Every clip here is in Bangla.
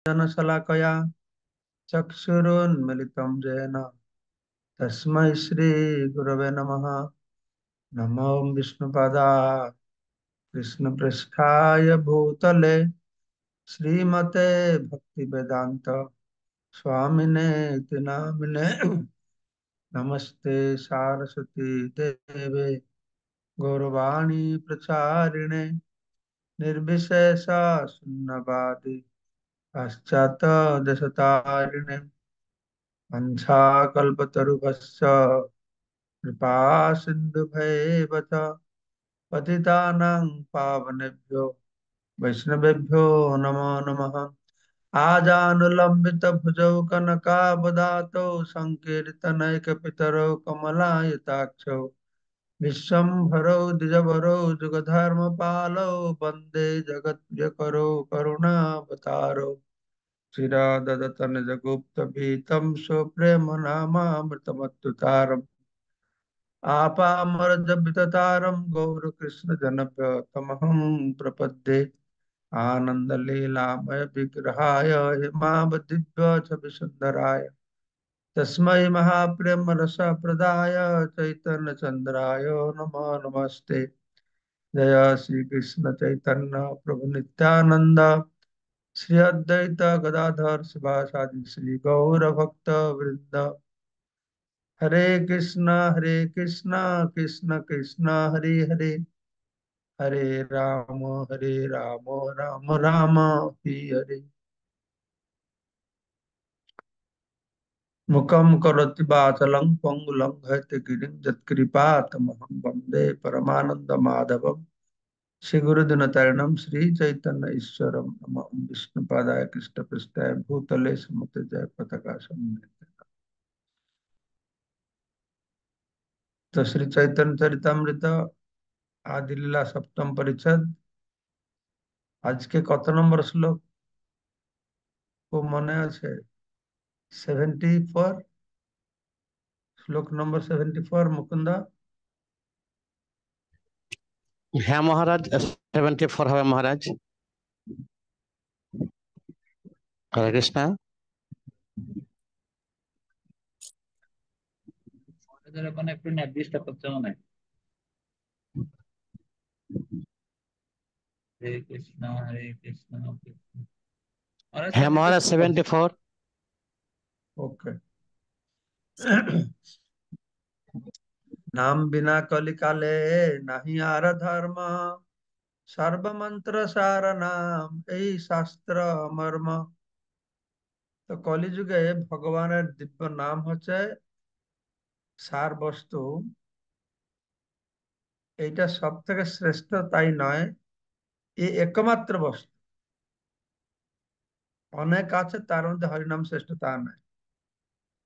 जनशलाकया चक्षुरुन्मिलितं येन तस्मै श्रीगुरवे नमः। नमो विष्णुपदाय कृष्णपृष्ठाय भूतले श्रीमते भक्तिवेदान्त स्वामिने इति नामिने। नमस्ते सारस्वती देवे गौरवाणी प्रचारिणे निर्विशेष शून्यवादी पाश्चात् देशतारिणे वंशाकल्पतरुभ्यश्च कृपा सिन्धुभैव च पतितानां पावनेभ्यो वैष्णवेभ्यो नमो नमः। आजानुलम्बितभुजौ कनकावदातौ सङ्कीर्तनैकपितरौ कमलायताक्षौ विश्वम्भरौ द्विजवरौ जुगधर्मपालौ वन्दे जगत्प्रियकरौ करुणावतारौ चिराददतनजगुप्तभीतं स्वप्रेमनामामृतमत्तुतारम् आपामरजविततारं गौरकृष्णजनप्रिय तमहं प्रपद्ये। आनन्दलीलामय विग्रहाय हेमावदिव्यछविसुन्दराय तस्मै महाप्रेमरसप्रदाय चैतन्यचन्द्राय नमो नमस्ते। जय श्री कृष्ण चैतन्य प्रभु नित्यानंद श्री अद्वैत गदाधर शिवासादि श्री गौर भक्त वृंद। हरे कृष्णा कृष्ण कृष्ण हरे हरे हरे हरे राम राम राम हरे हरे। मुखम करोति वाचलं पंगुलं गिरिं यत्कृपातमहं वन्दे परमानंद माधवम श्री गुरुदिनतरणं श्री चैतन्य ईश्वरम नमः। विष्णुपादाय कृष्णपृष्ठाय भूतले सुमते जय पताका। तो श्री चैतन्य चरितमृत आदि लीला सप्तम परिच्छद आज के कत नंबर श्लोक को मने আছে? 74 श्लोक नंबर 74 मुकुंदा। হ্যাঁ মহারাজ, 74 হবে মহারাজ। হরে কৃষ্ণ। একটু নির্দিষ্ট করতে মনে হয়। হরে কৃষ্ণ হরে কৃষ্ণ কৃষ্ণ। হ্যাঁ মহারাজ 74। ओके। नाम बिना कलिकाले नहीं आर धर्म सर्व मंत्र सार नाम এই শাস্ত্র মর্ম। তো কলিযুগে ভগবানের দিব্য নাম হচ্ছে সার বস্তু। এইটা সব থেকে শ্রেষ্ঠ তাই নয়, এই একমাত্র বস্তু। অনেক আছে, তার মধ্যে হরিনাম শ্রেষ্ঠ তা নয়।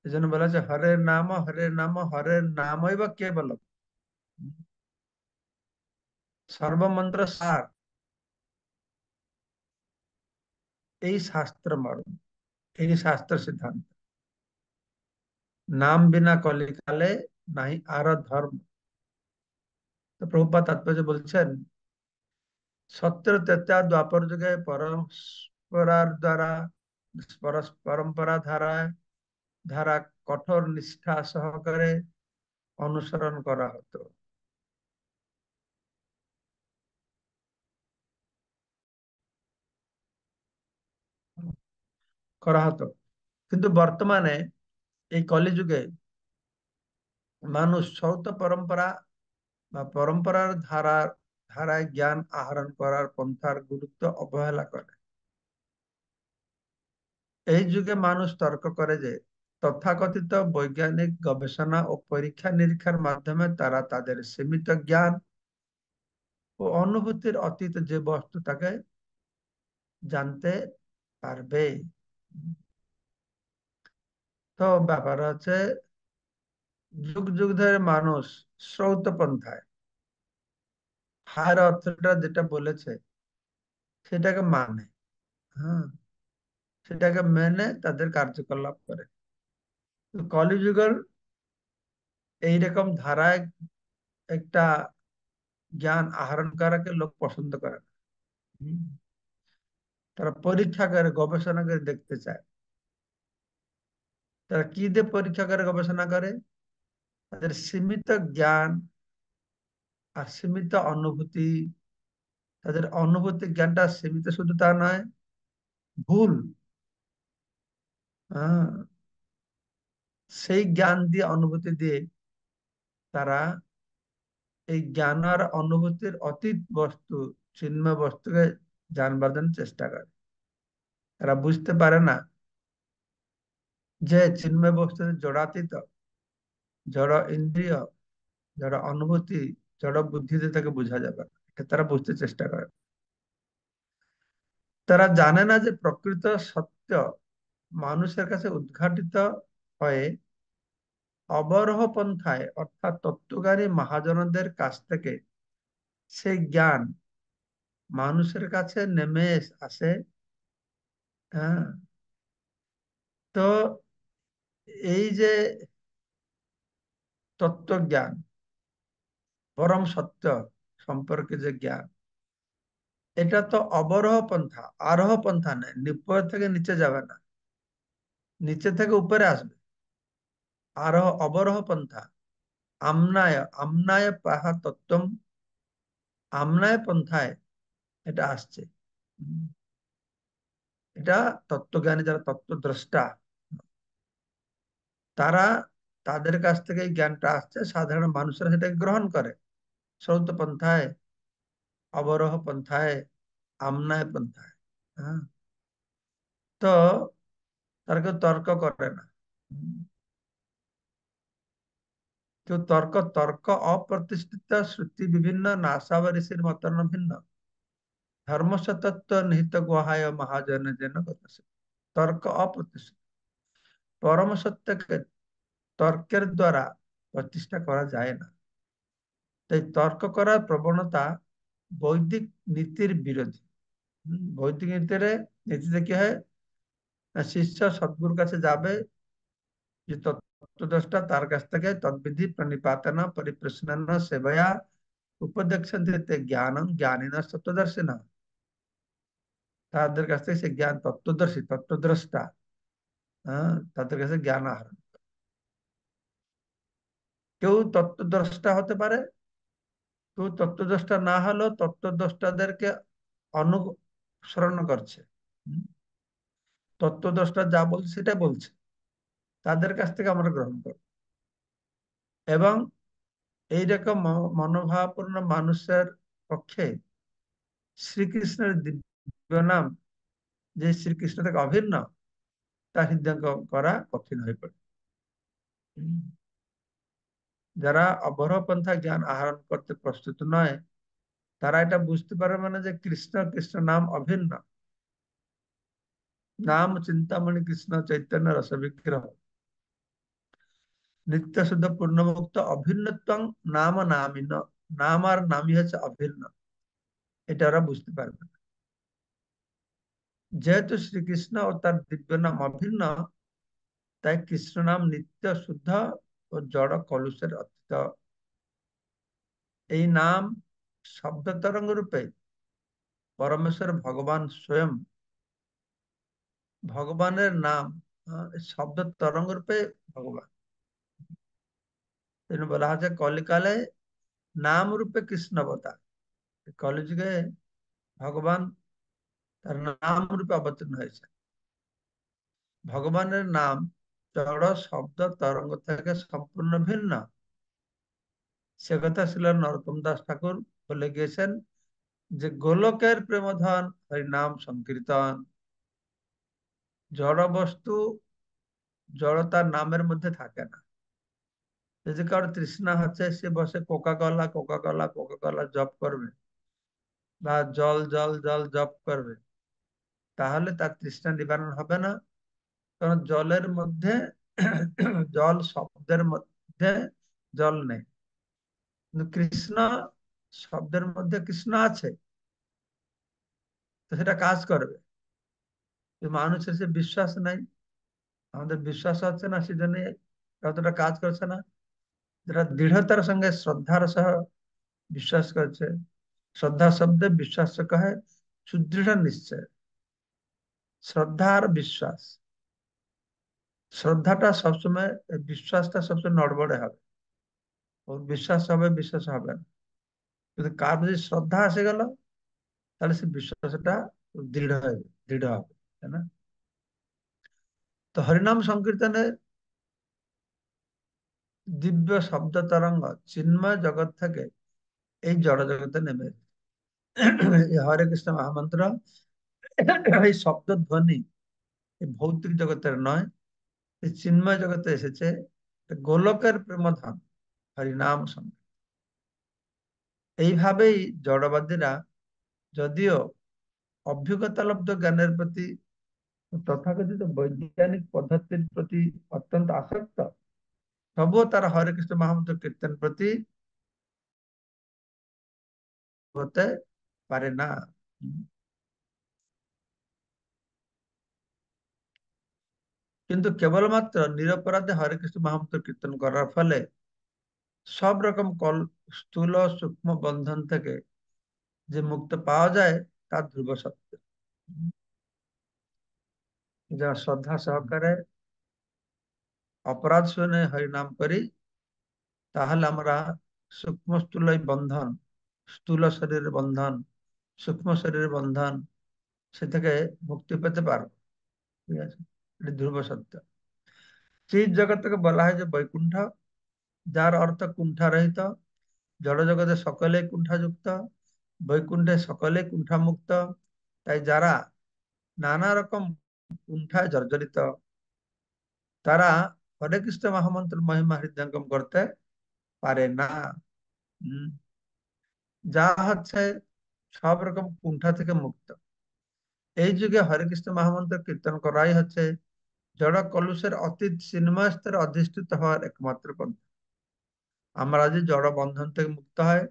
এই জন্য বলা আছে হরের নাম হরের নাম হরের নামই বা কেবল সর্বমন্ত্র সার। এই শাস্ত্র মর্ম, এই শাস্ত্র সিদ্ধান্ত। नाम बिना कलिकाले नहीं आर धर्म। तो प्रभुपाद तात्पर्य বলছেন সত্যের তেতা দ্বাপর যুগে পরস্পরার দ্বারা পরম্পরা ধারায় ধারা কঠোর নিষ্ঠা সহকারে অনুসরণ করা হতো। কিন্তু বর্তমানে এই কলিযুগে মানুষ সৌত পরম্পরা বা পরম্পরার ধারায় জ্ঞান আহরণ করার পন্থার গুরুত্ব অবহেলা করে। এই যুগে মানুষ তর্ক করে যে তথাকথিত বৈজ্ঞানিক গবেষণা ও পরীক্ষা নিরীক্ষার মাধ্যমে তারা তাদের সীমিত জ্ঞান ও অনুভূতির অতীত যে বস্তু তাকে জানতে পারবে। তো ব্যাপার হচ্ছে যুগ যুগ ধরে মানুষ শ্রৌত পন্থায় হায়ার অথরিটিরা যেটা বলেছে সেটাকে মানে, হ্যাঁ, সেটাকে মেনে তাদের কার্যকলাপ করে। কলিযুগের এইরকম ধারায় একটা জ্ঞান আহরণ করাকে লোক পছন্দ করে না। তারা পরীক্ষা করে গবেষণা করে দেখতে চায়। তারা কি দিয়ে পরীক্ষা করে গবেষণা করে? তাদের সীমিত জ্ঞান আর সীমিত অনুভূতি। তাদের অনুভূতি জ্ঞানটা সীমিত, শুধু তা নয়, ভুল। হ্যাঁ, সেই জ্ঞান দিয়ে, অনুভূতি দিয়ে তারা এই জ্ঞান আর অনুভূতির অতীত বস্তু, চিন্ময় বস্তুকে জানবার জন্য চেষ্টা করে। তারা বুঝতে পারে না যে চিন্ময় বস্তু জড়াতীত, জড় ইন্দ্রিয়, জড় অনুভূতি, জড় বুদ্ধিতে তাকে বোঝা যাবে না। এটা তারা বুঝতে চেষ্টা করে। তারা জানে না যে প্রকৃত সত্য মানুষের কাছে উদ্ঘাটিত হয়ে অবরোহ পন্থায়, অর্থাৎ তত্ত্বজ্ঞানী মহাজনদের কাছ থেকে সেই জ্ঞান মানুষের কাছে নেমে আসে। হ্যাঁ, তো এই যে তত্ত্বজ্ঞান, পরম সত্য সম্পর্কে যে জ্ঞান, এটা তো অবরোহ পন্থা, আরোহ পন্থা নেই। উপর থেকে নিচে যাবে না, নিচে থেকে উপরে আসবে। আরোহ অবরোহ পন্থা। আমনায় আমনায় পাহা তত্ত্বম, আমনায় পন্থায় এটা আসছে। উম, এটা তত্ত্বজ্ঞানী, যারা তত্ত্বদ্রষ্টা, তারা, তাদের কাছ থেকে এই জ্ঞানটা আসছে। সাধারণ মানুষরা সেটাকে গ্রহণ করে শ্রৌত পন্থায়, অবরোহ পন্থায়, আমনায় পন্থায়। হ্যাঁ, তো তারা কেউ তর্ক করে না। উম, কেউ তর্ক তর্ক অপ্রতিষ্ঠিত শ্রুতি বিভিন্ন নাসা বা ঋষির মতন ভিন্ন ধর্মসতত্ব নিহিত গুহায় মহাজন যেন কথা। তর্ক অপ্রতিষ্ঠিত, পরম সত্যকে তর্কের দ্বারা প্রতিষ্ঠা করা যায় না। তাই তর্ক করার প্রবণতা বৈদিক নীতির বিরোধী। বৈদিক নীতিতে কি হয় না, শিষ্য সদ্গুরুর কাছে যাবে, যে তত্ত্বদ্রষ্টা, তার কাছ থেকে তদ্বিধি প্রণিপাতন পরিপ্রশ্নন সেবয়া উপদেক্ষন্তে জ্ঞানম জ্ঞানিন তত্ত্বদর্শিন। তাদের কাছ থেকে সে জ্ঞান, তত্ত্বদর্শী, তত্ত্বদ্রষ্টা, হ্যাঁ, তাদের কাছে জ্ঞান আহরণ। কেউ তত্ত্বদ্রষ্টা হতে পারে, কেউ তত্ত্বদ্রষ্টা না হলেও তত্ত্বদ্রষ্টাদেরকে অনুসরণ করছে। হুম, তত্ত্বদ্রষ্টা যা বলছে সেটা বলছে, তাদের কাছ থেকে আমরা গ্রহণ করব। এবং এইরকম মনোভাবপূর্ণ মানুষের পক্ষে শ্রীকৃষ্ণের দিব্য নাম, যে শ্রীকৃষ্ণ থেকে অভিন্ন, তা হৃদয়ঙ্গ করা কঠিন হয়ে পড়ে। হুম, যারা অবরপন্থা জ্ঞান আহরণ করতে প্রস্তুত নয়, তারা এটা বুঝতে পারবে না যে কৃষ্ণ কৃষ্ণ নাম অভিন্ন। নাম চিন্তামণি কৃষ্ণ চৈতন্য রস বিগ্রহ নিত্য শুদ্ধ পূর্ণমুক্ত অভিন্নত্ব নাম নামিন। নাম আর নামই হচ্ছে অভিন্ন, এটা ওরা বুঝতে পারবে না। যেহেতু শ্রীকৃষ্ণ ও তার দিব্য নাম অভিন্ন, তাই কৃষ্ণ নাম নিত্য শুদ্ধ ও জড় কলুষের অতীত। এই নাম শব্দ তরঙ্গ রূপে পরমেশ্বর ভগবান স্বয়ং, ভগবানের নাম শব্দ তরঙ্গ রূপে ভগবান। তেমনি বলা হচ্ছে কলিকালে নাম রূপে কৃষ্ণ অবতার। কলিযুগে ভগবান তার নাম রূপে অবতীর্ণ হয়েছে। ভগবানের নাম জড় শব্দ তরঙ্গ থেকে সম্পূর্ণ ভিন্ন। সে কথা ছিল নরোত্তম দাস ঠাকুর বলে গিয়েছেন যে গোলকের প্রেমধন হরি নাম সংকীর্তন। জড় বস্তু জড়তার নামের মধ্যে থাকে না। যদি কারোর তৃষ্ণা হচ্ছে, সে বসে Coca Cola Coca Cola Coca Cola জপ করবে, বা জল জল জল জপ করবে, তাহলে তার তৃষ্ণা নিবারণ হবে না। কারণ জলের মধ্যে জল শব্দের মধ্যে জল নেই, কিন্তু কৃষ্ণ শব্দের মধ্যে কৃষ্ণ আছে, তো সেটা কাজ করবে। মানুষের সে বিশ্বাস নাই, আমাদের বিশ্বাস হচ্ছে না, সেজন্য কতটা কাজ করছে না। যারা দৃঢ়তার সঙ্গে শ্রদ্ধার সহ বিশ্বাস করছে, শ্রদ্ধা শব্দে বিশ্বাস কহে সুদৃঢ় নিশ্চয়, শ্রদ্ধা আর বিশ্বাস। শ্রদ্ধাটা সবসময়, বিশ্বাসটা সবসময় নড়বড়ে হবে, ওর বিশ্বাস হবে, বিশ্বাস হবে না। কিন্তু কার যদি শ্রদ্ধা এসে গেল, তাহলে সে বিশ্বাসটা দৃঢ় হবে, তাই না? তো হরিনাম সংকীর্তনে দিব্য শব্দ তরঙ্গ চিন্ময় জগৎ থেকে এই জড় জগতে নেমে এসেছে। এই হরে কৃষ্ণ মহামন্ত্র, এই শব্দ ধ্বনি এই ভৌতিক জগতের নয়, এই চিন্ময় জগতে এসেছে। গোলকের প্রেমধাম হরিনাম সংকীর্তন। এইভাবেই জড়বাদীরা যদিও অভিজ্ঞতালব্ধ জ্ঞানের প্রতি, তথাকথিত বৈজ্ঞানিক পদ্ধতির প্রতি অত্যন্ত আসক্ত, তবুও তারা হরে কৃষ্ণ মহামন্ত্র কীর্তন প্রতি হতে পারে না। কিন্তু কেবলমাত্র নিরপরাধে হরে কৃষ্ণ মহামন্ত্র কীর্তন করার ফলে সব রকম স্থূল ও সূক্ষ্ম বন্ধন থেকে যে মুক্ত পাওয়া যায়, তা ধ্রুব সত্য। যা শ্রদ্ধা সহকারে অপরাধ শুনে হরিনাম করি, তাহলে আমরা সূক্ষ্ম স্থূল এই বন্ধন, স্থূল শরীরের বন্ধন, সূক্ষ্ম শরীরের বন্ধন, সে থেকে মুক্তি পেতে পারবো। ঠিক আছে, এটা ধ্রুব সত্য। চিৎ জগৎকে বলা হয় যে বৈকুণ্ঠ, যার অর্থ কুণ্ঠা রহিত। জড় জগতে সকলে কুণ্ঠাযুক্ত, বৈকুণ্ঠে সকলে কুণ্ঠামুক্ত। তাই যারা নানা রকম কুণ্ঠায় জর্জরিত, তারা হরে কৃষ্ণ মহামন্ত্র মহিমা হৃদয়ঙ্গম করতে পারে না। হম, যা হচ্ছে সব রকম কুণ্ঠা থেকে মুক্ত। এই যুগে হরে কৃষ্ণ মহামন্ত্র কীর্তন করাই হচ্ছে জড় কলুষের অতীত চিন্ময় স্তরে অধিষ্ঠিত হওয়ার একমাত্র পন্থা। আমরা যদি জড় বন্ধন থেকে মুক্ত হয়,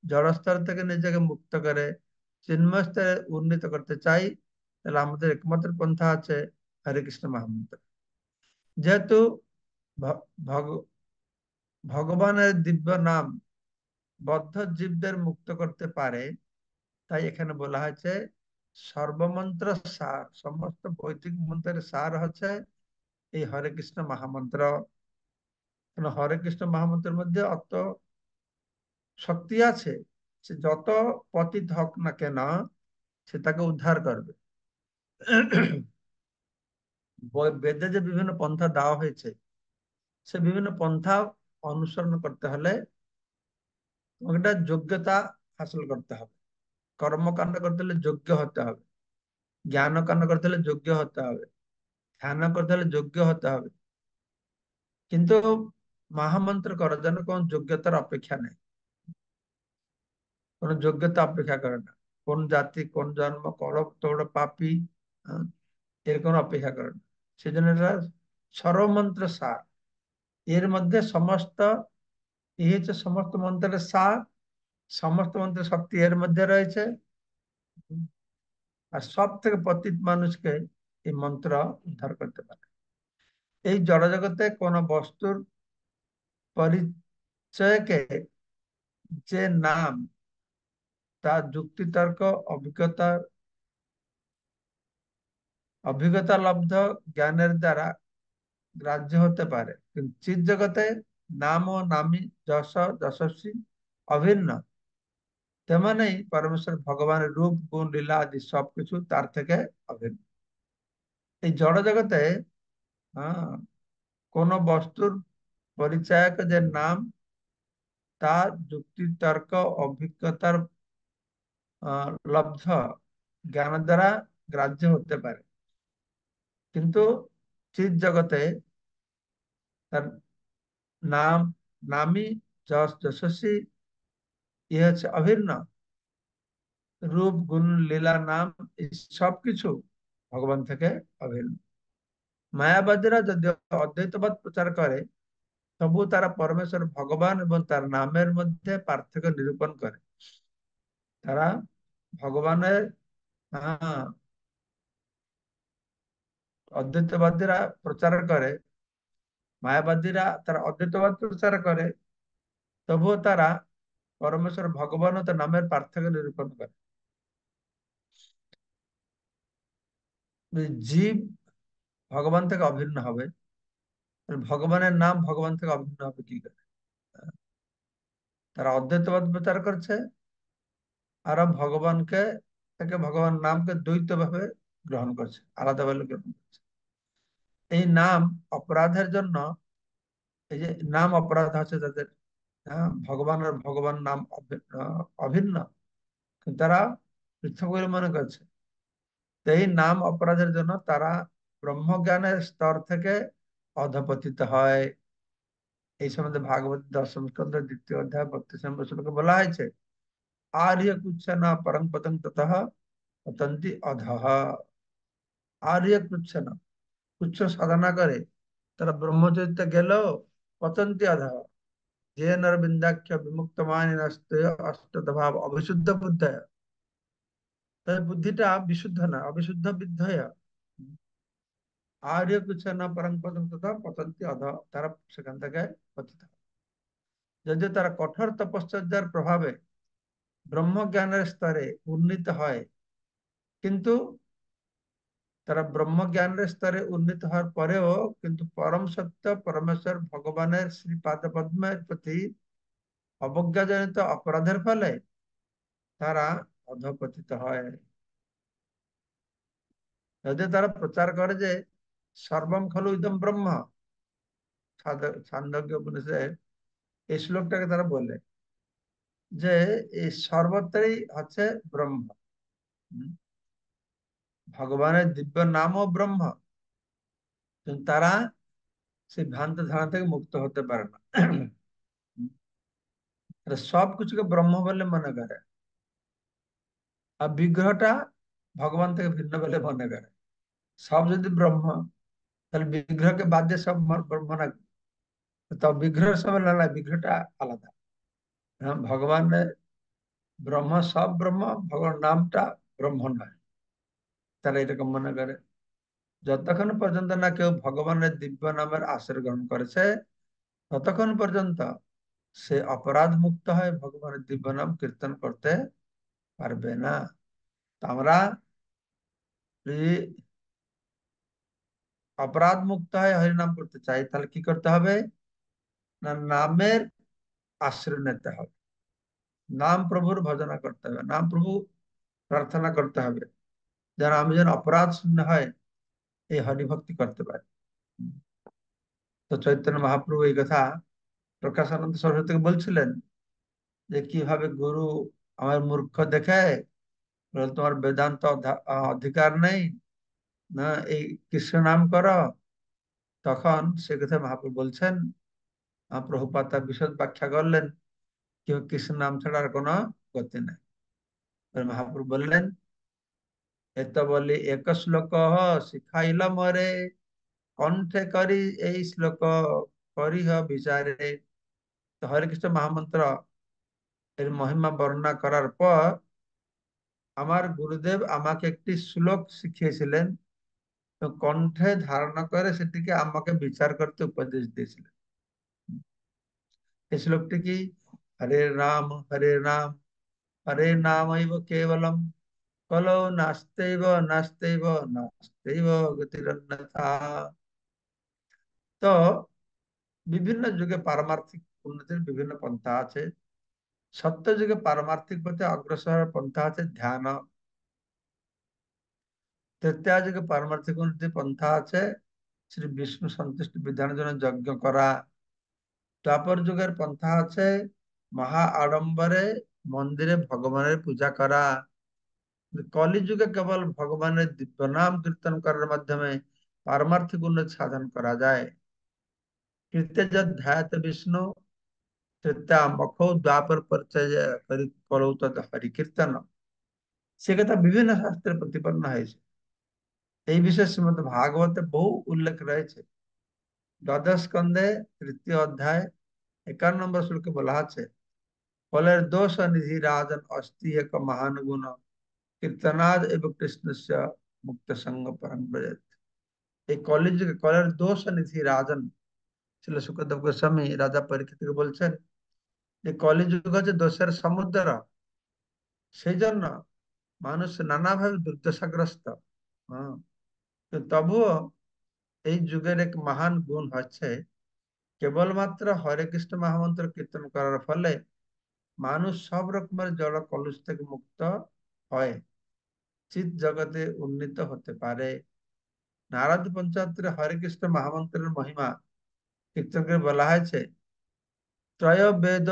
জড় স্তর থেকে নিজেকে মুক্ত করে চিন্ময় স্তরে উন্নীত করতে চাই, তাহলে আমাদের একমাত্র পন্থা আছে হরে কৃষ্ণ মহামন্ত্র। যেহেতু ভ- ভগ- ভগবানের দিব্য নাম বদ্ধ জীবদের মুক্ত করতে পারে, তাই এখানে বলা হয়েছে সর্বমন্ত্র সার, সমস্ত বৈদিক মন্ত্রের সার হচ্ছে এই হরে কৃষ্ণ মহামন্ত্র। কারণ হরে কৃষ্ণ মহামন্ত্রের মধ্যে অত শক্তি আছে, সে যত পতিত হোক না কেন, সে তাকে উদ্ধার করবে। বেদে যে বিভিন্ন পন্থা দেওয়া হয়েছে, সে বিভিন্ন পন্থা অনুসরণ করতে হলে তোমাকে একটা যোগ্যতা হাসিল করতে হবে। কর্মকাণ্ড করতে হলে যোগ্য হতে হবে, জ্ঞান কাণ্ড করতে হলে যোগ্য হতে হবে, ধ্যান করতে হলে যোগ্য হতে হবে। কিন্তু মহামন্ত্র করার জন্য কোন যোগ্যতার অপেক্ষা নেই, কোন যোগ্যতা অপেক্ষা করে না। কোন জাতি, কোন জন্ম, কত পাপী, আহ, এর কোনো অপেক্ষা করে না। সেজন্য এটা সর্বমন্ত্র সার। এর মধ্যে সমস্ত, এই হচ্ছে সমস্ত মন্ত্রের সার, সমস্ত মন্ত্রের শক্তি এর মধ্যে রয়েছে। আর সব থেকে পতিত মানুষকে এই মন্ত্র উদ্ধার করতে পারে। এই জড়জগতে কোন বস্তুর পরিচয়কে যে নাম তার যুক্তিতর্ক, অভিজ্ঞতা অভিজ্ঞতা লব্ধ জ্ঞানের দ্বারা গ্রাহ্য হতে পারে, কিন্তু চিৎ জগতে নাম ও নামী, যশ যশস্বী অভিন্ন। তেমনি পরমেশ্বর ভগবানের রূপ, গুণ, লীলা আদি সবকিছু তার থেকে অভিন্ন। এই জড় জগতে আহ কোন বস্তুর পরিচায়ক যে নাম, তা যুক্তি তর্ক অভিজ্ঞতার লব্ধ জ্ঞান দ্বারা গ্রাহ্য হতে পারে, কিন্তু চিৎ জগতে তার নাম, নামী, যশ যশস্বী, ইয়ে হচ্ছে অভিন্ন। রূপ, গুণ, লীলা, নাম এই সবকিছু ভগবান থেকে অভিন্ন। মায়াবাদীরা যদি অদ্বৈতবাদ প্রচার করে, তবু তারা পরমেশ্বর ভগবান এবং তার নামের মধ্যে পার্থক্য নিরূপণ করে। তারা ভগবানের, হ্যাঁ, অদ্বৈতবাদীরা প্রচার করে, মায়াবাদীরা তারা অদ্বৈতবাদ প্রচার করে, তবুও তারা পরমেশ্বর ভগবান ও তার নামের পার্থক্য নিরূপণ করে। জীব ভগবান থেকে অভিন্ন হবে, ভগবানের নাম ভগবান থেকে অভিন্ন হবে কি করে? তারা অদ্বৈতবাদ প্রচার করছে, আর ভগবানকে থেকে ভগবান নামকে দ্বৈত ভাবে গ্রহণ করছে, আলাদা ভাবে গ্রহণ করছে। এই নাম অপরাধের জন্য, এই যে নাম অপরাধ হচ্ছে তাদের, ভগবান আর ভগবান নাম অভিন্ন, কিন্তু তারা পৃথক বলে মনে করছে। তো এই নাম অপরাধের জন্য তারা ব্রহ্মজ্ঞানের স্তর থেকে অধপতিত হয়। এই সম্বন্ধে ভাগবত দশম স্কন্ধ 2য় অধ্যায় 32 নম্বর শ্লোকে বলা হয়েছে, আর্য কুচ্ছ না পরম পতং ততঃ পতন্তি অধঃ। আর্য কুচ্ছ না, উচ্চ সাধনা করে তারা ব্রহ্মচর্যে গেলেও পতন্তি অধঃ। যে নরবিন্দাখ্য বিমুক্ত মানিনস্তে অষ্টদ ভাব অবিশুদ্ধ বুদ্ধয়। তাদের বুদ্ধিটা বিশুদ্ধ না, অবিশুদ্ধ বিদ্ধয়া। আর্য কুচ্ছ না পরম পদম তথা পতন্তি অধঃ, তারা সেখান থেকে পতিত হয়। যদিও তারা কঠোর তপশ্চর্যার প্রভাবে ব্রহ্মজ্ঞানের স্তরে উন্নীত হয়, কিন্তু তারা ব্রহ্মজ্ঞানের স্তরে উন্নীত হওয়ার পরেও কিন্তু পরম সত্য পরমেশ্বর ভগবানের শ্রীপাদ পদ্মের প্রতি অবজ্ঞাজনিত অপরাধের ফলে তারা অধঃপতিত হয়। যদিও তারা প্রচার করে যে সর্বম খলু ইদম ব্রহ্ম, ছান্দোগ্য উপনিষদে এই শ্লোকটাকে তারা বলে যে এই সর্বত্রই হচ্ছে ব্রহ্ম। হুম, ভগবানের দিব্য নামও ব্রহ্ম, কিন্তু তারা সেই ভ্রান্ত ধারণা থেকে মুক্ত হতে পারে না। তারা সবকিছুকে ব্রহ্ম বলে মনে করে, আর বিগ্রহটা ভগবান থেকে ভিন্ন বলে মনে করে। সব যদি ব্রহ্ম, তাহলে বিগ্রহকে বাদ দিয়ে সব ব্রহ্ম না, তো বিগ্রহের সময় না, বিগ্রহটা আলাদা। হ্যাঁ, ভগবানের ব্রহ্ম, সব ব্রহ্ম, ভগবান নামটা ব্রহ্ম নয়, তারা এরকম মনে করে। যতক্ষণ পর্যন্ত না কেউ ভগবানের দিব্য নামের আশ্রয় গ্রহণ করেছে, ততক্ষণ পর্যন্ত সে অপরাধ মুক্ত হয় ভগবানের দিব্য নাম কীর্তন করতে পারবে না। তো আমরা যদি অপরাধ মুক্ত হয় হরিনাম করতে চাই, তাহলে কি করতে হবে না, নামের আশ্রয় নিতে হবে, নাম প্রভুর ভজনা করতে হবে, নাম প্রভু প্রার্থনা করতে হবে, যেন আমি যেন অপরাধ শূন্য হয় এই হরিভক্তি করতে পারি। তো চৈতন্য মহাপ্রভু এই কথা প্রকাশানন্দ সরস্বতীকে বলছিলেন যে কিভাবে গুরু আমার মূর্খ দেখে বলে, তোমার বেদান্ত অধিকার নেই না, এই কৃষ্ণ নাম করো। তখন সে কথা মহাপ্রভু বলছেন, প্রভুপাদ তার বিশদ ব্যাখ্যা করলেন, কেউ কৃষ্ণ নাম ছাড়া আর কোনো গতি নাই। মহাপ্রভু বললেন, এত বলি এক শ্লোক শিখাইল মরে, কণ্ঠে করি এই শ্লোক করিহ বিচারে। তো হরে কৃষ্ণ মহামন্ত্র এর মহিমা বর্ণনা করার পর আমার গুরুদেব আমাকে একটি শ্লোক শিখিয়েছিলেন, তো কণ্ঠে ধারণা করে সেটিকে আমাকে বিচার করতে উপদেশ দিয়েছিলেন। এই শ্লোকটি কি, হরে রাম হরে রাম হরে নামৈব কেবলম কলৌ নাস্তেইব নাস্তেইব নাস্তেইব গতিরন্যথা। তো বিভিন্ন যুগে পারমার্থিক উন্নতির বিভিন্ন পন্থা আছে। সত্য যুগে পারমার্থিক পথে অগ্রসর হওয়ার পন্থা আছে ধ্যান। ত্রেতা যুগে পারমার্থিক উন্নতির পন্থা আছে শ্রী বিষ্ণু সন্তুষ্ট বিধানের জন্য যজ্ঞ করা। দ্বাপর যুগের পন্থা আছে মহা আড়ম্বরে মন্দিরে ভগবানের পূজা করা। কলি যুগে কেবল ভগবানের দিব্য নাম কীর্তন করার মাধ্যমে পারমার্থিক উন্নতি সাধন করা যায়। কৃত্য ধ্যাত বিষ্ণু তৃতীয়া মখৌ দ্বাপর পরিচয় করৌ তদ হরি কীর্তন, সে কথা বিভিন্ন শাস্ত্রে প্রতিপন্ন হয়েছে। এই বিষয়ে শ্রীমদ ভাগবতে বহু উল্লেখ রয়েছে। দ্বাদশ স্কন্ধে 3য় অধ্যায় 51 নম্বর শ্লোকে বলা আছে, ফলের দোষ নিধি রাজন অস্তি এক মহান গুণ, কীর্তনাদ এবং কৃষ্ণস্য মুক্ত সঙ্গ পরম ব্রজেত। এই কলিযুগে কলের দোষ নিধি রাজন ছিল সুখদেব গোস্বামী রাজা পরীক্ষিতকে বলছেন যে কলিযুগ হচ্ছে দোষের সমুদ্র, সেই জন্য মানুষ নানাভাবে দুর্দশাগ্রস্ত। হ্যাঁ, তো তবুও এই যুগের এক মহান গুণ হচ্ছে কেবলমাত্র হরে কৃষ্ণ মহামন্ত্র কীর্তন করার ফলে মানুষ সব রকমের জড় কলুষ থেকে মুক্ত হয়, চিৎ জগতে উন্নীত হতে পারে। নারদ পঞ্চায়েতের হরে কৃষ্ণ মহামন্ত্রের মহিমা কীর্তন করে বলা হয়েছে, ত্রয় বেদ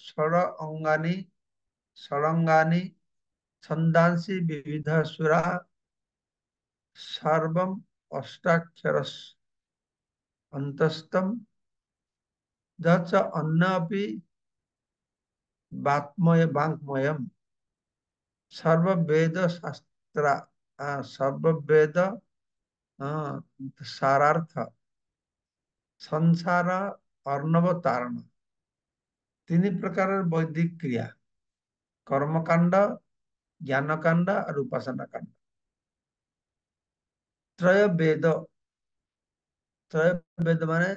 ষড় অঙ্গানি ষড়ঙ্গানি ছন্দাংসি বিবিধ সুরা সর্বম অষ্টাক্ষর অন্তস্তম যচ্চ অন্যপি বাক্ময় বাঙ্কময়ম সর্ববেদ শাস্ত্র সর্ববেদ সারার্थ সংসার অর্ণব তারণ। তিন প্রকারের বৈদিক ক্রিয়া, কর্মকাণ্ড, জ্ঞানকাণ্ড আর উপাসনা কাণ্ড। ত্রয় বেদ, ত্রয় বেদ মানে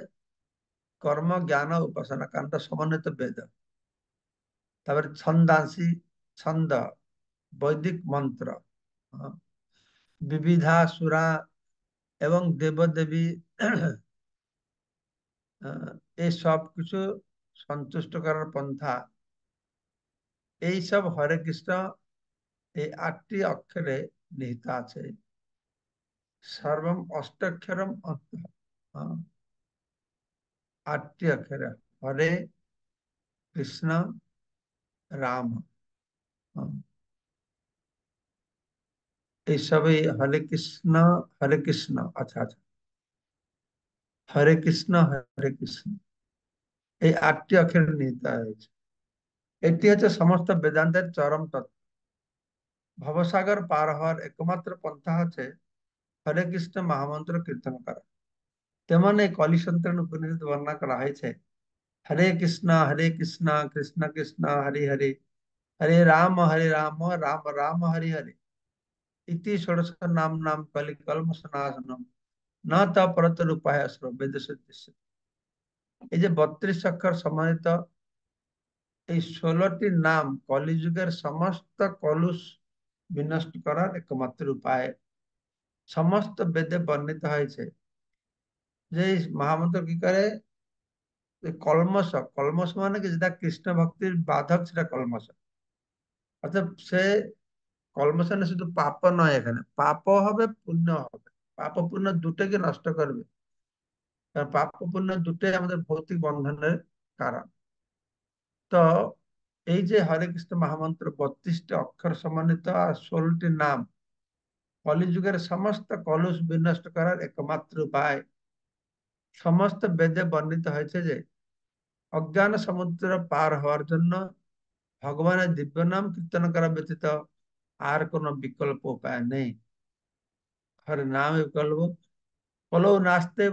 কর্ম জ্ঞান উপাসনা কাণ্ড সমন্বিত বেদ। তারপরে ছন্দাংসি, ছন্দ, বৈদিক মন্ত্র, বিবিধা সুরা এবং দেবদেবী, এই সব কিছু সন্তুষ্ট করার পন্থা, এই সব হরে কৃষ্ণ এই 8টি অক্ষরে নিহিত আছে। সর্বম অষ্টাক্ষরম অন্তঃ, 8টি অক্ষরে হরে কৃষ্ণ রাম, এইসবই হরে কৃষ্ণ, আচ্ছা আচ্ছা, হরে কৃষ্ণ এই 8টি অক্ষরে নিহিত হয়েছে। এটি হচ্ছে সমস্ত বেদান্তের চরম তত্ত্ব। ভবসাগর পার হওয়ার একমাত্র পন্থা হচ্ছে হরে কৃষ্ণ মহামন্ত্র কীর্তন করা। তেমন এই কলিসন্তরণ উপনিষদ বর্ণনা করা হয়েছে, হরে কৃষ্ণ কৃষ্ণ কৃষ্ণ হরে হরে, হরে রাম রাম রাম হরে হরে, ইতি ষোড়শ নাম নাম কলি কল্ম সনাতনম না তা পরতর উপায় অস্র বেদ সদৃশ্য। এই যে 32 অক্ষর সম্মানিত এই 16টি নাম কলিযুগের সমস্ত কলুষ বিনষ্ট করার একমাত্র উপায়। সমস্ত বেদে বর্ণিত হয়েছে যে এই মহামন্ত্র কি করে, কলমশ, কলমশ মানে কি, যেটা কৃষ্ণ ভক্তির বাধক সেটা কলমশ। অর্থাৎ সে কলমশ মানে শুধু পাপ নয়, এখানে পাপ হবে পুণ্য হবে, পাপ পুণ্য দুটোকে নষ্ট করবে। কারণ পাপ পুণ্য দুটোই আমাদের ভৌতিক বন্ধনের কারণ। তো এই যে হরে কৃষ্ণ মহামন্ত্র 32টি অক্ষর সমন্বিত আর 16টি নাম কলিযুগের সমস্ত কলুষ বিনষ্ট করার একমাত্র উপায়। সমস্ত বেদে বর্ণিত হয়েছে যে অজ্ঞান সমুদ্র পার হওয়ার জন্য ভগবানের দিব্য নাম কীর্তন করা ব্যতীত আর কোনো বিকল্প উপায় নেই। হরে নাম বিকল্প বলো, নাচতে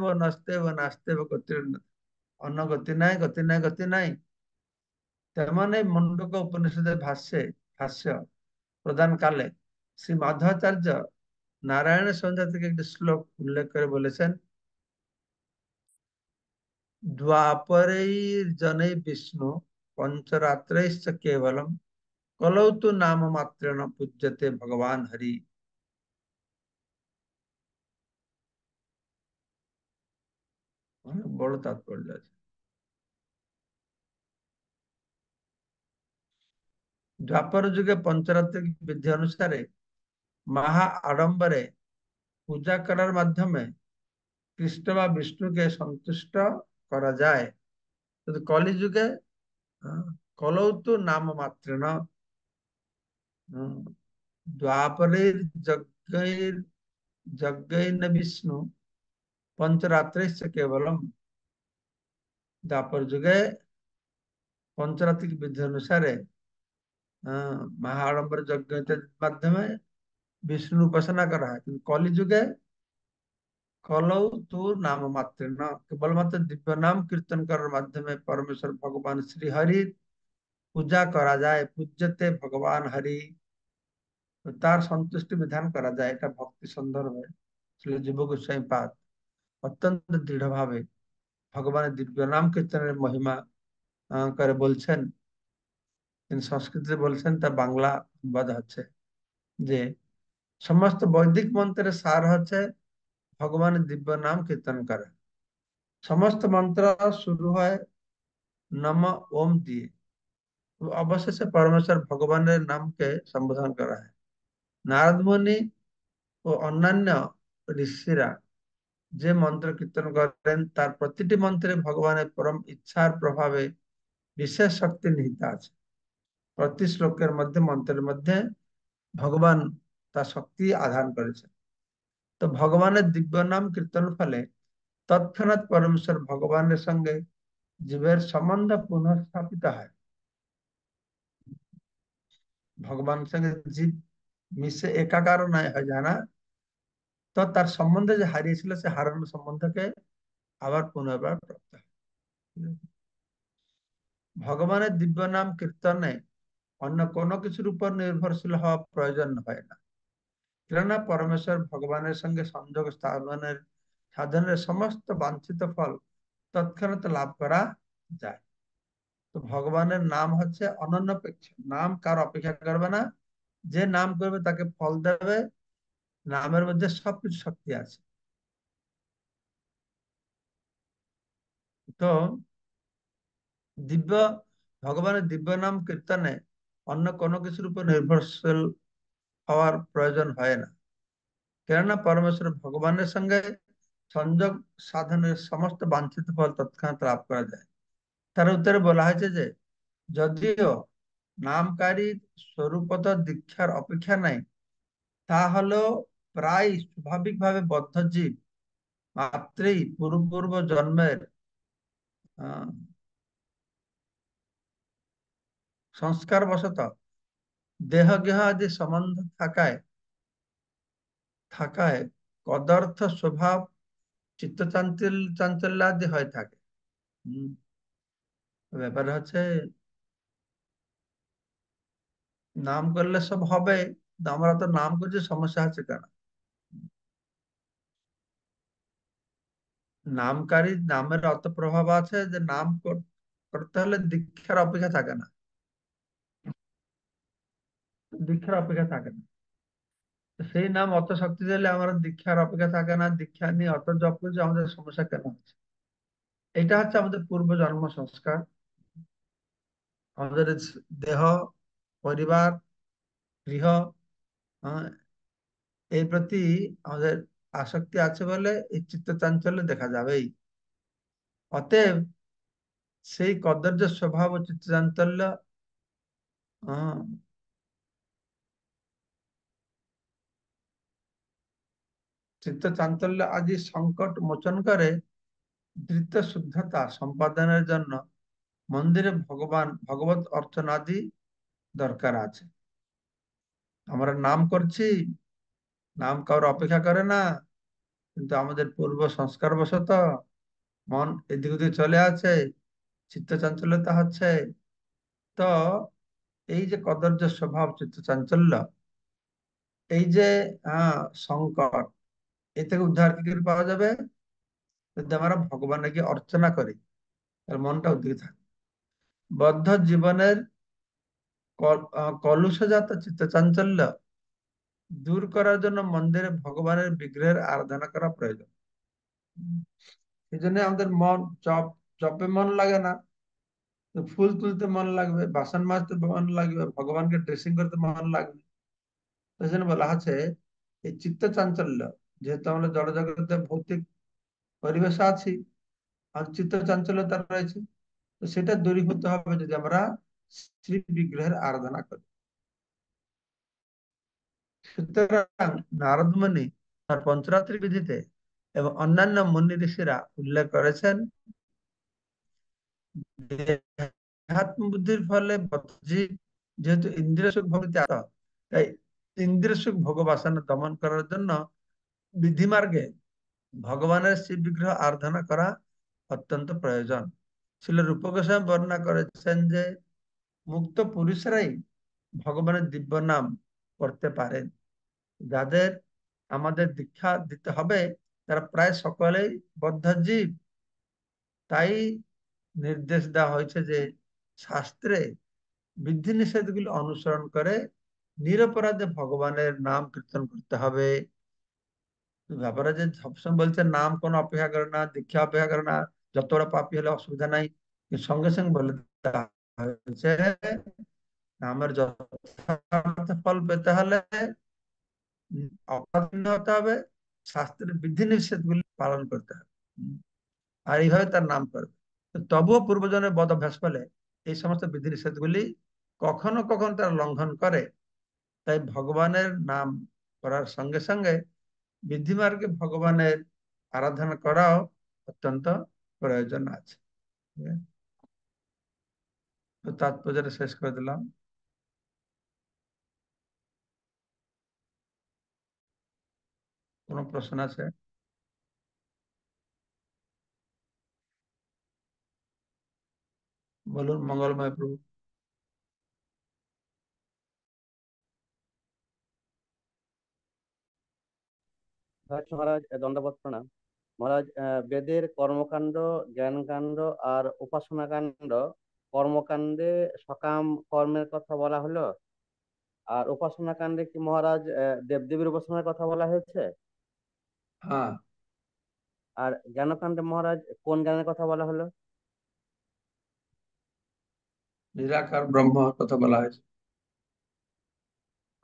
গতির অন্য গতি নাই, গতি নাই, গতি নাই। তেমন এই মুন্ডক উপনিষদের ভাষ্য প্রদান কালে শ্রী মাধ্বাচার্য নারায়ণ সন্ধ্যা থেকে একটি শ্লোক উল্লেখ করে বলেছেন, দ্বাপরৈর্জনে বিষ্ণু পঞ্চরাত্রৈশ্চ কেবলম কলৌ তু নাম মাত্রেণ পূজ্যতে ভগবান হরি। অনেক বড় তাৎপর্য আছে। দ্বাপর যুগে পঞ্চরাত্রিক বিধি অনুসারে মহা আড়ম্বরে পূজা করার মাধ্যমে কৃষ্ণ বা বিষ্ণুকে সন্তুষ্ট করা যায়, কিন্তু কলিযুগে কলৌ তু নাম মাত্রেণ, দ্বাপরের যজ্ঞৈর যজ্ঞৈন বিষ্ণু পঞ্চরাত্রিশ্চ কেবলম। দ্বাপর যুগে পঞ্চরাত্রিক বিধি অনুসারে মহা আড়ম্বর যজ্ঞ ইত্যাদির মাধ্যমে বিষ্ণুর উপাসনা করা হয়, কিন্তু কলিযুগে কলৌ তু নাম মাত্রেণ, কেবলমাত্র দিব্য নাম কীর্তন করার মাধ্যমে পরমেশ্বর ভগবান শ্রী হরির পূজা করা যায়। পূজ্যতে ভগবান হরি, তার সন্তুষ্টি বিধান করা যায়। এটা ভক্তি সন্দর্ভে শ্রী জীব গোস্বামী পাদ অত্যন্ত দৃঢ়ভাবে ভগবানের দিব্য নাম কীর্তনের মহিমা করে বলছেন। তিনি সংস্কৃতিতে বলছেন, তা বাংলা অনুবাদ হচ্ছে যে সমস্ত বৈদিক মন্ত্রের সার হচ্ছে ভগবানের দিব্য নাম কীর্তন করে। সমস্ত মন্ত্র শুরু হয় নম ওম দিয়ে। অবশেষে পরমেশ্বর ভগবানের নামকে সম্বোধন করা হয়। নারদ মুনি ও অন্যান্য ঋষিরা যে মন্ত্র কীর্তন করেন তার প্রতিটি মন্ত্রে ভগবানের পরম ইচ্ছার প্রভাবে বিশেষ শক্তি নিহিত আছে। প্রতি শ্লোকের মধ্যে মন্ত্রের মধ্যে ভগবান তার শক্তি আধান করেছেন। তো ভগবানের দিব্য নাম কীর্তনের ফলে তৎক্ষণাৎ পরমেশ্বর ভগবানের সঙ্গে জীবের সম্বন্ধ পুনঃস্থাপিত হয়। ভগবানের সঙ্গে জীব মিশে একাকার নয় হয়ে যায় না, তো তার সম্বন্ধে যে হারিয়েছিল সে হারানো সম্বন্ধকে আবার পুনর্বার প্রাপ্ত হয়। ভগবানের দিব্য নাম কীর্তনে অন্য কোনো কিছুর উপর নির্ভরশীল হওয়া প্রয়োজন হয় না, কেননা পরমেশ্বর ভগবানের সঙ্গে সংযোগ স্থাপনের সাধনের সমস্ত বাঞ্ছিত ফল তৎক্ষণাৎ লাভ করা যায়। তো ভগবানের নাম হচ্ছে অনন্যপেক্ষ, নাম কার অপেক্ষা করবে না, যে নাম করবে তাকে ফল দেবে। নামের মধ্যে সবকিছু শক্তি আছে। তো দিব্য ভগবানের দিব্য নাম কীর্তনে অন্য কোনো কিছুর উপর নির্ভরশীল হওয়ার প্রয়োজন হয় না, কেননা পরমেশ্বর ভগবানের সঙ্গে সংযোগ সাধনের সমস্ত বাঞ্ছিত ফল তৎক্ষণাৎ লাভ করা যায়। তার উত্তরে বলা হয়েছে যে যদিও নামকারী স্বরূপত দীক্ষার অপেক্ষা নাই, তা হলো প্রায় স্বাভাবিকভাবে বদ্ধজীব মাত্রেই পূর্ব পূর্ব জন্মের আহ, সংস্কার বশত দেহ গেহ আদি সম্বন্ধ থাকায় থাকায় কদর্থ স্বভাব চিত্ত চাঞ্চল্যাদি হয়ে থাকে। হম, ব্যাপার হচ্ছে নাম করলে সব হবে, কিন্তু আমরা তো নাম করছি, সমস্যা আছে কেন? নামকারী নামের অত প্রভাব আছে যে নাম করতে হলে দীক্ষার অপেক্ষা থাকে না, দীক্ষার অপেক্ষা থাকে না। তো সেই নাম অত শক্তি দিলে আমার দীক্ষার অপেক্ষা থাকে না, দীক্ষা নিয়ে অত জপ করছে, আমাদের সমস্যা কেন হচ্ছে? এটা হচ্ছে আমাদের পূর্ব জন্ম সংস্কার। আমাদের দেহ, পরিবার, গৃহ, আহ, এর প্রতি আমাদের আসক্তি আছে বলে এই চিত্ত চাঞ্চল্য দেখা যাবেই। অতএব সেই কদর্য স্বভাব ও চিত্ত চাঞ্চল্য আহ, চিত্ত চাঞ্চল্য আদি সংকট মোচন করে ধৃত শুদ্ধতা সম্পাদনের জন্য মন্দিরে ভগবত অর্চনাদি দরকার আছে। আমরা নাম করছি, নাম কারোর অপেক্ষা করে না, কিন্তু আমাদের পূর্ব সংস্কার বশত মন এদিক ওদিক চলে আছে, চিত্ত চাঞ্চল্যতা হচ্ছে। তো এই যে কদর্য স্বভাব চিত্ত চাঞ্চল্য, এই যে সংকট, এ থেকে উদ্ধার কি করে পাওয়া যাবে? যদি আমরা ভগবানকে গিয়ে অর্চনা করি, তাহলে মনটা উদ্দিকে থাকে। বদ্ধ জীবনের কলুষজাত চিত্ত চাঞ্চল্য দূর করার জন্য মন্দিরে ভগবানের বিগ্রহের আরাধনা করা প্রয়োজন। এই জন্য আমাদের মন জপে মন লাগে না, তো ফুল তুলতে মন লাগবে, বাসন মাজতে মন লাগবে, ভগবানকে ড্রেসিং করতে মন লাগবে। এই জন্য বলা আছে এই চিত্ত চাঞ্চল্য, যেহেতু আমরা জড় জগতে ভৌতিক পরিবেশে আছি আর চিত্ত চাঞ্চল্যতা রয়েছে, তো সেটা দূরীভূত হবে যদি আমরা শ্রী বিগ্রহের আরাধনা করি। সুতরাং নারদ মুনি তার পঞ্চরাত্রি বিধিতে এবং অন্যান্য মুনি ঋষিরা উল্লেখ করেছেন দেহাত্ম বুদ্ধির ফলে জীব যেহেতু ইন্দ্রিয় সুখ ভোগিতে আসক্ত, তাই ইন্দ্রিয় সুখ ভোগ বাসনা দমন করার জন্য বিধিমার্গে ভগবানের শ্রী বিগ্রহ আরাধনা করা অত্যন্ত প্রয়োজন। ছিল রূপ গোস্বামী বর্ণনা করেছেন যে মুক্ত পুরুষরাই ভগবানের দিব্য নাম করতে পারেন। যাদের আমাদের দীক্ষা দিতে হবে তারা প্রায় সকলেই বদ্ধজীব। তাই নির্দেশ দেওয়া হয়েছে যে শাস্ত্রে বিধিনিষেধগুলি অনুসরণ করে নিরপরাধে ভগবানের নাম কীর্তন করতে হবে। ব্যাপারে যে সবসময় বলছে নাম কোনো অপেক্ষা করে না, দীক্ষা অপেক্ষা করে না, যত বড় পাপী হলে অসুবিধা নাই, কিন্তু সঙ্গে সঙ্গে বলে দেওয়া হয়েছে নামের যথার্থ ফল পেতে হলে অপরাধী হতে হবে, শাস্ত্রের বিধিনিষেধ গুলি পালন করতে হবে। আর এইভাবে তার নাম করবে। তো তবুও পূর্বজনের বদ অভ্যাস ফলে এই সমস্ত বিধিনিষেধ গুলি কখনো কখনো তারা লঙ্ঘন করে। তাই ভগবানের নাম করার সঙ্গে সঙ্গে বিধিমার্গে ভগবানের আরাধনা করাও অত্যন্ত প্রয়োজন আছে। ঠিক আছে? তো তাৎপর্যটা শেষ করে দিলাম। কোনো প্রশ্ন আছে? বলুন, মঙ্গলময় প্রভু। মহারাজ দণ্ডবত প্রণাম। মহারাজ, বেদের কর্মকাণ্ড, জ্ঞানকাণ্ড আর উপাসনা কাণ্ড, কর্মকাণ্ডে সকাম কর্মের কথা বলা হলো, আর উপাসনা কাণ্ডে কি মহারাজ দেবদেবীর উপাসনার কথা বলা হয়েছে? হ্যাঁ, আর জ্ঞানকাণ্ডে মহারাজ কোন জ্ঞানের কথা বলা হলো? নিরাকার ব্রহ্ম কথা বলা হয়েছে,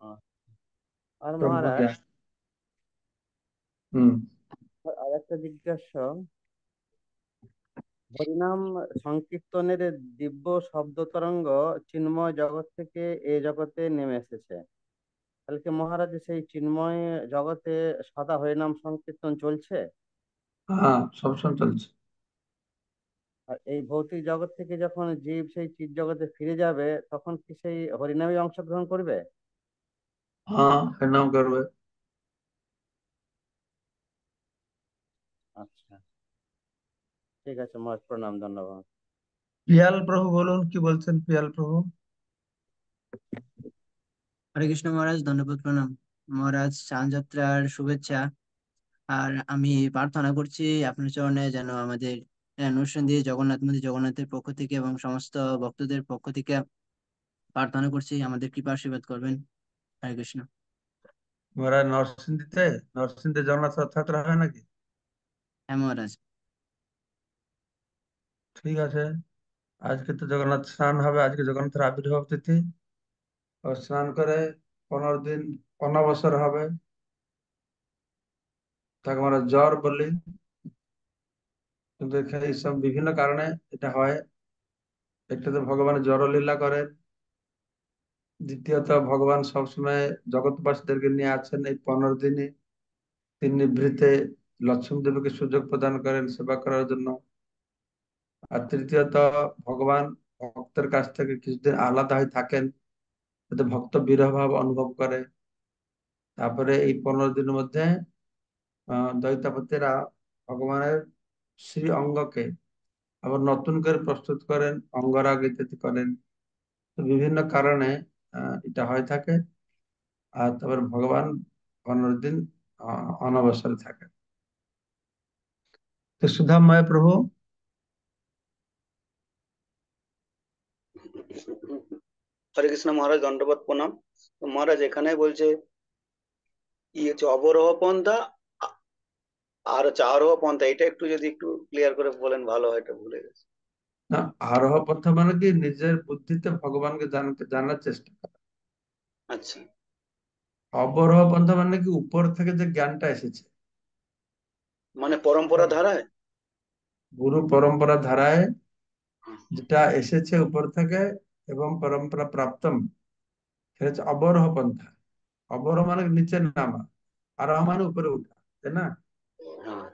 আহ, আর ব্রহ্ম মহারাজ, জ্ঞান। হম। আর একটা জিজ্ঞাসা, হরিনাম সংকীর্তনের দিব্য শব্দ তরঙ্গ চিন্ময় জগৎ থেকে এ জগতে নেমে এসেছে। তাহলে কি মহারাজ সেই চিন্ময় জগতে সদা হরিনাম সংকীর্তন চলছে? হ্যাঁ, সবসময় চলছে। আর এই ভৌতিক জগৎ থেকে যখন জীব সেই চিৎ জগতে ফিরে যাবে, তখন কি সেই হরিনামে অংশগ্রহণ করবে? হ্যাঁ, হরিনাম করবে। আচ্ছা, ঠিক আছে মহারাজ, প্রণাম, ধন্যবাদ। পিয়াল প্রভু বলুন, কি বলছেন পিয়াল প্রভু? হরে কৃষ্ণ মহারাজ, দণ্ডবোধ প্রণাম। মহারাজ, স্নান যাত্রার শুভেচ্ছা। আর আমি প্রার্থনা করছি আপনার চরণে যেন আমাদের এই অনুষ্ঠান দিয়ে জগন্নাথ মন্দির জগন্নাথের পক্ষ থেকে এবং সমস্ত ভক্তদের পক্ষ থেকে প্রার্থনা করছি, আমাদের কৃপা আশীর্বাদ করবেন। হরে কৃষ্ণ। মহারাজ, নরসিংদীতে জগন্নাথ রথযাত্রা হয় নাকি? হ্যাঁ মহারাজ। ঠিক আছে। আজকে তো জগন্নাথ স্নান হবে, আজকে জগন্নাথের আবির্ভাব তিথি। ও স্নান করে 15 দিন অনবসর হবে, তাকে আমরা জ্বর বলি। কিন্তু এখানে এইসব বিভিন্ন কারণে এটা হয়। একটা তো ভগবান জড়লীলা করেন, দ্বিতীয়ত ভগবান সবসময় জগৎবাসীদেরকে নিয়ে আছেন এই 15 দিনে। তিনি নিভৃতে লক্ষ্মী দেবীকে সুযোগ প্রদান করেন সেবা করার জন্য। আর তৃতীয়ত ভগবান ভক্তের কাছ থেকে কিছুদিন আলাদা হয়ে থাকেন, যাতে ভক্ত বিরহ ভাব অনুভব করে। তারপরে এই 15 দিনের মধ্যে দৈতাপতিরা ভগবানের শ্রী অঙ্গকে আবার নতুন করে প্রস্তুত করেন, অঙ্গরাগ ইত্যাদি করেন। তো বিভিন্ন কারণে এটা হয়ে থাকে। আর তারপর ভগবান 15 দিন অনবসরে থাকেন। তো সুধাময় প্রভু। হরে কৃষ্ণ মহারাজ, দণ্ডবত প্রণাম। তো মহারাজ এখানে বলছে হচ্ছে অবরোহ পন্থা আর হচ্ছে আরোহ পন্থা, এটা একটু যদি একটু ক্লিয়ার করে বলেন ভালো হয়, এটা ভুলে গেছি। না, আরোহ পন্থা মানে কি নিজের বুদ্ধিতে ভগবানকে জানার চেষ্টা করা। আচ্ছা। অবরোহ পন্থা মানে কি উপর থেকে যে জ্ঞানটা এসেছে, মানে পরম্পরা ধারায়। গুরু পরম্পরা ধারায় যেটা এসেছে উপর থেকে এবং পরম্পরা প্রাপ্তম, সেটা হচ্ছে অবরোহ পন্থা। অবরোহ মানে নিচে নামা, আরোহ মানে উপরে উঠা, তাই না? হ্যাঁ।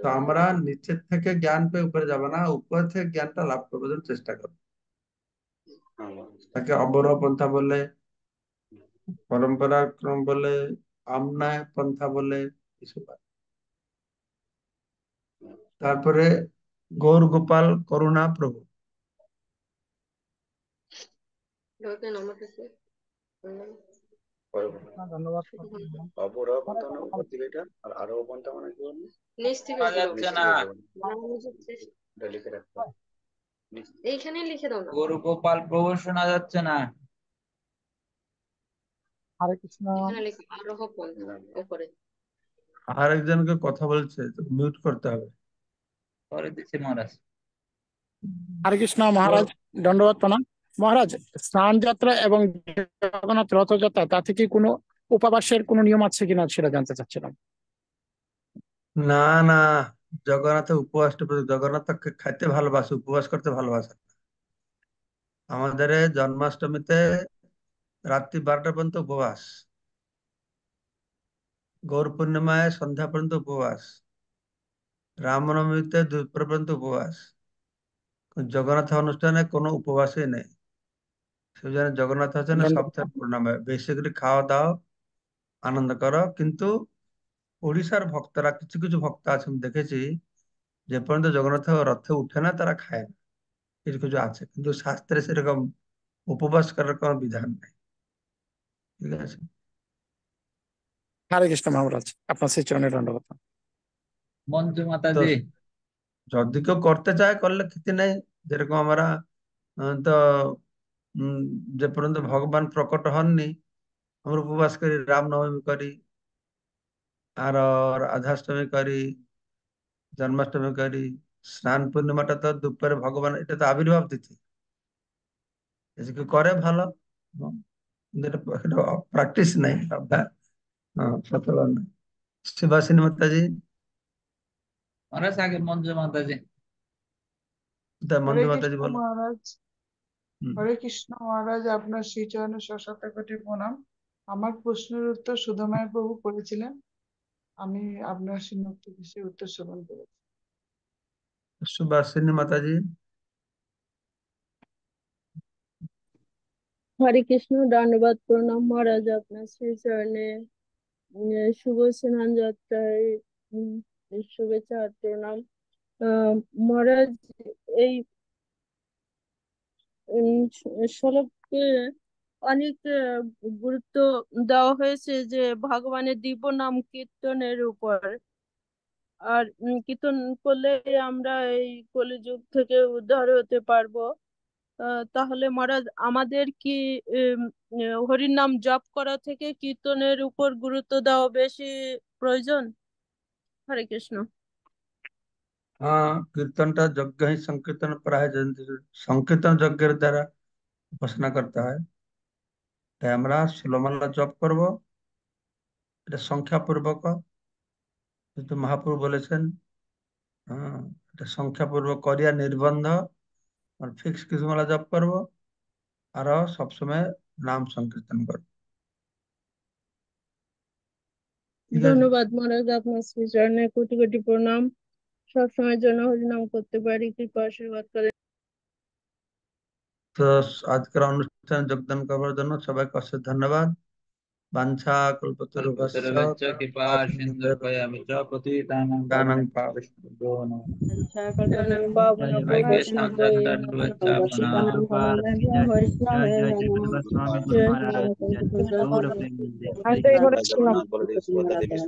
তো আমরা নিচের থেকে জ্ঞান পেয়ে উপরে যাব না, উপর থেকে জ্ঞানটা লাভ করবার জন্য চেষ্টা করবো। হ্যাঁ। তাকে অবরোহ পন্থা বলে, পরম্পরা ক্রম বলে, আমনায় পন্থা বলে, এসব আছে। তারপরে গৌর গোপাল করুণা প্রভু। ধন্যবাদ। অবরোহ পন্থা মানে উপর থেকে এটা, আর আরোহ পন্থা মানে কি বলুন? নিচ থেকে যাচ্ছে না। এটা লিখে রাখতে হবে। এইখানে লিখে দাও না। গুরু গোপাল প্রভু শোনা যাচ্ছে না। হরে কৃষ্ণ। এখানে লিখে আরোহ পন্থা উপরে। আর একজনকে কথা বলছে, তো মিউট করতে হবে। করে দিচ্ছি মহারাজ। হরে কৃষ্ণ মহারাজ, দণ্ডবত প্রণাম। মহারাজ, স্নান যাত্রা এবং জগন্নাথ রথযাত্রা তাতে কি কোনো উপবাসের কোনো নিয়ম আছে কিনা সেটা জানতে চাচ্ছিলাম। না না, জগন্নাথ উপবাস, জগন্নাথ খাইতে ভালোবাসে, উপবাস করতে ভালোবাসে না। আমাদের জন্মাষ্টমীতে রাত্রি 12টা পর্যন্ত উপবাস, গৌর পূর্ণিমায় সন্ধ্যা পর্যন্ত উপবাস, রামনবমীতে দুপুর পর্যন্ত উপবাস। জগন্নাথ অনুষ্ঠানে কোনো উপবাসই নেই। সেই জন্য জগন্নাথ হচ্ছেন সবথেকে পূর্ণাময়। বেশি করে খাওয়া দাওয়া, আনন্দ করো। কিন্তু ওড়িশার ভক্তরা, কিছু কিছু ভক্ত আছে আমি দেখেছি, যে পর্যন্ত জগন্নাথ রথে উঠে না তারা খায় না। কিছু কিছু আছে, কিন্তু শাস্ত্রে সেরকম উপবাস করার কোনো বিধান নেই। ঠিক আছে। হরে কৃষ্ণ মহারাজ, আপনার সেই চরণে দণ্ডবত। মঞ্জু তো মাতাজি। যদি কেউ করতে চায় করলে ক্ষতি নেই। যেরকম আমরা তো উম, যে পর্যন্ত ভগবান প্রকট হননি আমরা উপবাস করি, রামনবমী করি, আর রাধাষ্টমী করি, জন্মাষ্টমী করি। স্নান পূর্ণিমাটা তো দুপুরে ভগবান, এটা তো আবির্ভাব তিথি। যদি কেউ করে ভালো, কিন্তু এটা প্র্যাকটিস নাই, অভ্যাস, প্রচলন নাই। শিবাসিনী মাতাজি, মহারাজ আগে মঞ্জু মাতাজি। মঞ্জু হরে মাতাজি কৃষ্ণ বলো। মহারাজ, হুম। হরে কৃষ্ণ মহারাজ, আপনার শ্রীচরণে শতকোটি প্রণাম। আমার প্রশ্নের উত্তর সুধমায় প্রভু করেছিলেন, আমি আপনার শ্রীমুক্ত বিষয়ে উত্তর শ্রবণ করেছি। সুবাসিনী মাতাজি, হরে কৃষ্ণ, দণ্ডবাদ প্রণাম মহারাজ, আপনার শ্রী চরণে শুভ স্নান যাত্রায় উম, শুভেচ্ছা আর প্রণাম। মহারাজ, এই শ্লোকে অনেক গুরুত্ব দেওয়া হয়েছে যে ভগবানের দিব্য নাম কীর্তনের উপর। আর কীর্তন করলে আমরা এই কলিযুগ থেকে উদ্ধার হতে পারবো। তাহলে মহারাজ, আমাদের কি হরির নাম জপ করা থেকে কীর্তনের উপর গুরুত্ব দেওয়া বেশি প্রয়োজন? হরে কৃষ্ণ। কীর্তনটা যজ্ঞ হি সংকীর্তন প্রায়, সংকীর্তন যজ্ঞের দ্বারা উপাসনা করতে হয়। তাই আমরা ষোলমালা জপ করব, এটা সংখ্যাপূর্বক, যেহেতু মহাপ্রভু বলেছেন। হ্যাঁ, এটা সংখ্যাপূর্বক করিয়া নির্বন্ধ আর ফিক্স কিছু মালা জপ করবো, আরো সবসময় নাম সংকীর্তন করবো। ঠিক আছে। ধন্যবাদ মহারাজ, আপনার শ্রী চরণে কোটি কোটি প্রণাম। সবসময়ের জন্য হরিনাম করতে পারি, কৃপা আশীর্বাদ করে। তো আজকের অনুষ্ঠানে যোগদান করবার জন্য সবাইকে অশেষ ধন্যবাদ। বাঞ্ছা কল্পতরুভ্যশ্চ কল্পতরুভ্যশ্চ কৃপা সিন্ধুভ্যেব চ পতিতানাং পাবনেভ্যো নমঃ। আচ্ছা, কল্পনাং পাবনভ্যো হরে কৃষ্ণ বৈষ্ণবো চন্দ্রভ্যশ্চ প্রণাম। পতিতানাং পাবনেভ্যো জয় বৈষ্ণবে জয় নমঃ। জগন্নাথ স্বামী গুরু জয় মহারাজ জয় কি জয়। জয় গৌর জয়। প্রেমানন্দে। হরে কৃষ্ণ। জগন্নাথ বলদেব সুভদ্রা দেবী